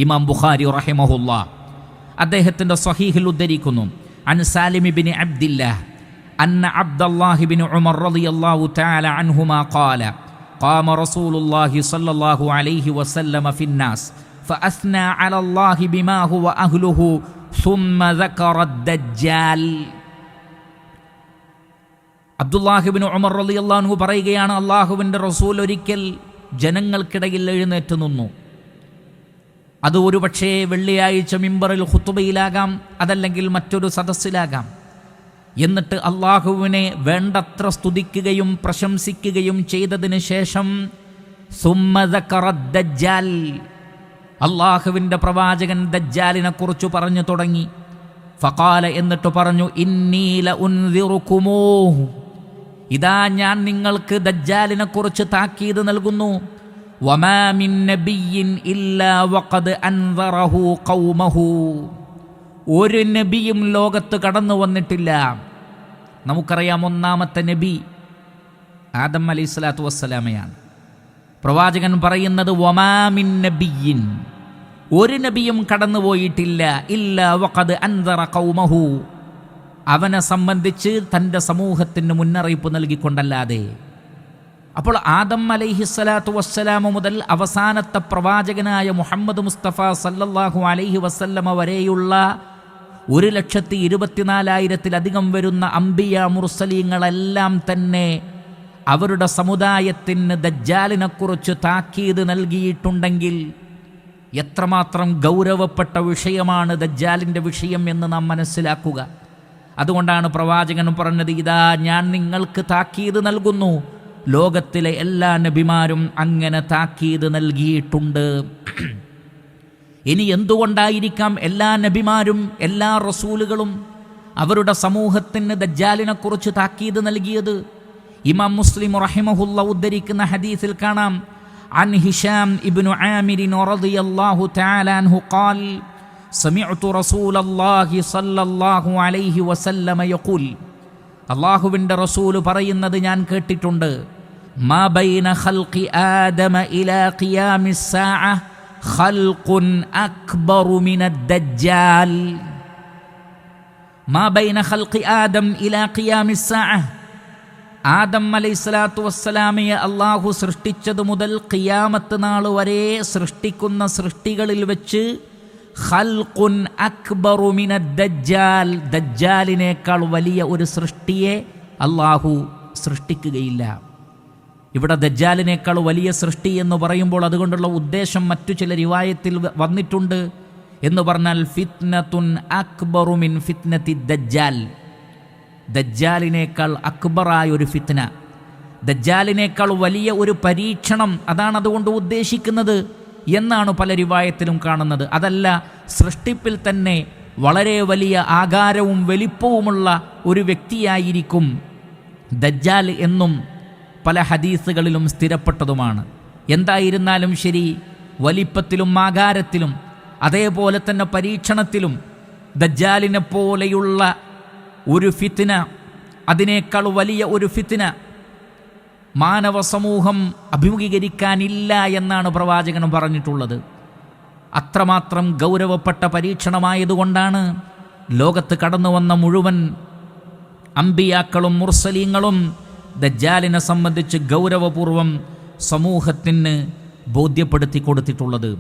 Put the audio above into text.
ഇമാം ബുഖാരി റഹിമഹുല്ലാ അദ്ദേഹത്തിൻ്റെ സ്വഹീഹിൽ ഉദ്ധരിക്കുന്നു, അൻ സാലിം ഇബ്നു അബ്ദില്ലാഹ് അന്ന അബ്ദുല്ലാഹി ഇബ്നു ഉമർ റളിയല്ലാഹു തആല അൻഹുമാ ഖാല ഖാമ റസൂലുള്ളാഹി സ്വല്ലല്ലാഹു അലൈഹി വസല്ലമ ഫിന്നാസ് ഫഅസ്നാ അലല്ലാഹി ബിമാ ഹുവ അഹ്ലുഹു സുമ്മ ദക്കറ ദജ്ജാൽ. അബ്ദുല്ലാഹി ഇബ്നു ഉമർ റളിയല്ലാഹു അൻഹു പറയുകയാണ്, അല്ലാഹുവിൻ്റെ റസൂൽ ഒരിക്കൽ ജനങ്ങൾക്കിടയിൽ എഴുന്നേറ്റ് നിന്നു. അത് ഒരുപക്ഷേ വെള്ളിയാഴ്ച മിമ്പറിൽ ഖുതുബയിലാകാം, അതല്ലെങ്കിൽ മറ്റൊരു സദസ്സിലാകാം. എന്നിട്ട് അള്ളാഹുവിനെ വേണ്ടത്ര സ്തുതിക്കുകയും പ്രശംസിക്കുകയും ചെയ്തതിന് ശേഷം സുമ്മ ദക്കറ ദജ്ജാൽ, അള്ളാഹുവിൻ്റെ പ്രവാചകൻ ദജ്ജാലിനെ കുറിച്ച് പറഞ്ഞു തുടങ്ങി. ഫഖാല, എന്നിട്ട് പറഞ്ഞു, ഇന്നി ലഉൻദിറുകുമൂഹ്, ഇതാ ഞാൻ നിങ്ങൾക്ക് ദജ്ജാലിനെ കുറിച്ച് താക്കീത് നൽകുന്നു. വമാ മിൻ നബിയ്യിൻ ഇല്ലാ വഖദ് അൻദറഹു ഖൗമഹു, ഒരു നബിയും ലോകത്ത് കടന്നു വന്നിട്ടില്ല. നമുക്കറിയാം, ഒന്നാമത്തെ നബി ആദം അലൈഹിസ്സലാത്തു വസ്സലാമയാണ്. പ്രവാചകൻ പറയുന്നത് വമാ മിൻ നബിയ്യിൻ, ഒരു നബിയും കടന്നുപോയിട്ടില്ല ഇല്ലാ വഖദ് അൻദറ ഖൗമഹു, അവനെ സംബന്ധിച്ച് തൻ്റെ സമൂഹത്തിന് മുന്നറിയിപ്പ് നൽകിക്കൊണ്ടല്ലാതെ. അപ്പോൾ ആദം അലൈഹിസ്സലാത്തു വസ്സലാമ മുതൽ അവസാനത്തെ പ്രവാചകനായ മുഹമ്മദ് മുസ്തഫ സല്ലല്ലാഹു അലൈഹി വസല്ലമ വരെയുള്ള 1,24,000-ലധികം വരുന്ന അംബിയ മുർസലീങ്ങളെല്ലാം തന്നെ അവരുടെ സമുദായത്തിന് ദജ്ജാലിനെക്കുറിച്ച് താക്കീത് നൽകിയിട്ടുണ്ടെങ്കിൽ എത്രമാത്രം ഗൗരവപ്പെട്ട വിഷയമാണ് ദജ്ജാലിൻ്റെ വിഷയം എന്ന് നാം മനസ്സിലാക്കുക. അതുകൊണ്ടാണ് പ്രവാചകൻ പറഞ്ഞത്, ഇതാ ഞാൻ നിങ്ങൾക്ക് താക്കീത് നൽകുന്നു. ലോകത്തിലെ എല്ലാ നബിമാരും അങ്ങനെ താക്കീത് നൽകിയിട്ടുണ്ട്. ഇനി എന്തുകൊണ്ടായിരിക്കാം എല്ലാ നബിമാരും എല്ലാ റസൂലുകളും അവരുടെ സമൂഹത്തിന് ദജ്ജാലിനെക്കുറിച്ച് താക്കീത് നൽകിയത്? ഇമാം മുസ്ലിം റഹിമഹുല്ലാ ഉദ്ധരിക്കുന്ന ഹദീസിൽ കാണാം, അൻ ഹിശാം ഇബ്നു ആമിർ റളിയല്ലാഹു തആല അൻഹു ഖാൽ സമിഅ്തു റസൂലല്ലാഹി സ്വല്ലല്ലാഹു അലൈഹി വസല്ലമ യഖൂൽ, അല്ലാഹുവിൻ്റെ റസൂൽ പറയുന്നത് ഞാൻ കേട്ടിട്ടുണ്ട്, മാ ബൈന ഖൽഖി ആദമ ഇലാ ഖിയാമിസ് സാഅ ഖൽഖുൻ അക്ബറു മിനദ് ദജ്ജാൽ. മാ ബൈന ഖൽഖി ആദം ഇലാ ഖിയാമിസ് സാഅ, ആദം അലൈഹിസ്സലാത്തു വസ്സലാമയെ അല്ലാഹു സൃഷ്ടിച്ചത് മുതൽ ഖിയാമത്ത് നാൾ വരെ സൃഷ്ടിക്കുന്ന സൃഷ്ടികളിൽ വെച്ച് ഖൽഖുൻ അക്ബറു മിനദ് ദജ്ജാൽ, ദജ്ജാലിനേക്കാൾ വലിയ ഒരു സൃഷ്ടിയെ അല്ലാഹു സൃഷ്ടിക്കുകയില്ല. ഇവിടെ ദജ്ജാലിനേക്കാൾ വലിയ സൃഷ്ടി എന്ന് പറയുമ്പോൾ അതുകൊണ്ടുള്ള ഉദ്ദേശം മറ്റു ചില റിവായത്തിൽ വന്നിട്ടുണ്ട്. എന്ന് പറഞ്ഞാൽ ഫിത്നത്തുൻ അക്ബറു മിൻ ഫിത്നത്തി ദജ്ജാൽ, ദജ്ജാലിനേക്കാൾ അക്ബറായ ഒരു ഫിത്ന, ദജ്ജാലിനേക്കാൾ വലിയ ഒരു പരീക്ഷണം, അതാണ് അതുകൊണ്ട് ഉദ്ദേശിക്കുന്നത് എന്നാണ് പല റിവായത്തിലും കാണുന്നത്. അതല്ല, സൃഷ്ടിപ്പിൽ തന്നെ വളരെ വലിയ ആകാരവും വലിപ്പവുമുള്ള ഒരു വ്യക്തിയായിരിക്കും ദജ്ജാൽ എന്നും പല ഹദീസുകളിലും സ്ഥിരപ്പെട്ടതുമാണ്. എന്തായിരുന്നാലും ശരി, വലിപ്പത്തിലും ആകാരത്തിലും അതേപോലെ തന്നെ പരീക്ഷണത്തിലും ദജ്ജാലിനെ പോലെയുള്ള ഒരു ഫിത്ന, അതിനേക്കാൾ വലിയ ഒരു ഫിത്ന മാനവ സമൂഹം അഭിമുഖീകരിക്കാനില്ല എന്നാണ് പ്രവാചകൻ പറഞ്ഞിട്ടുള്ളത്. അത്രമാത്രം ഗൗരവപ്പെട്ട പരീക്ഷണമായതുകൊണ്ടാണ് ലോകത്ത് കടന്നു വന്ന മുഴുവൻ അംബിയാക്കളും മുർസലീങ്ങളും ദജ്ജാലിനെ സംബന്ധിച്ച് ഗൗരവപൂർവം സമൂഹത്തിന് ബോധ്യപ്പെടുത്തി കൊടുത്തിട്ടുള്ളത്.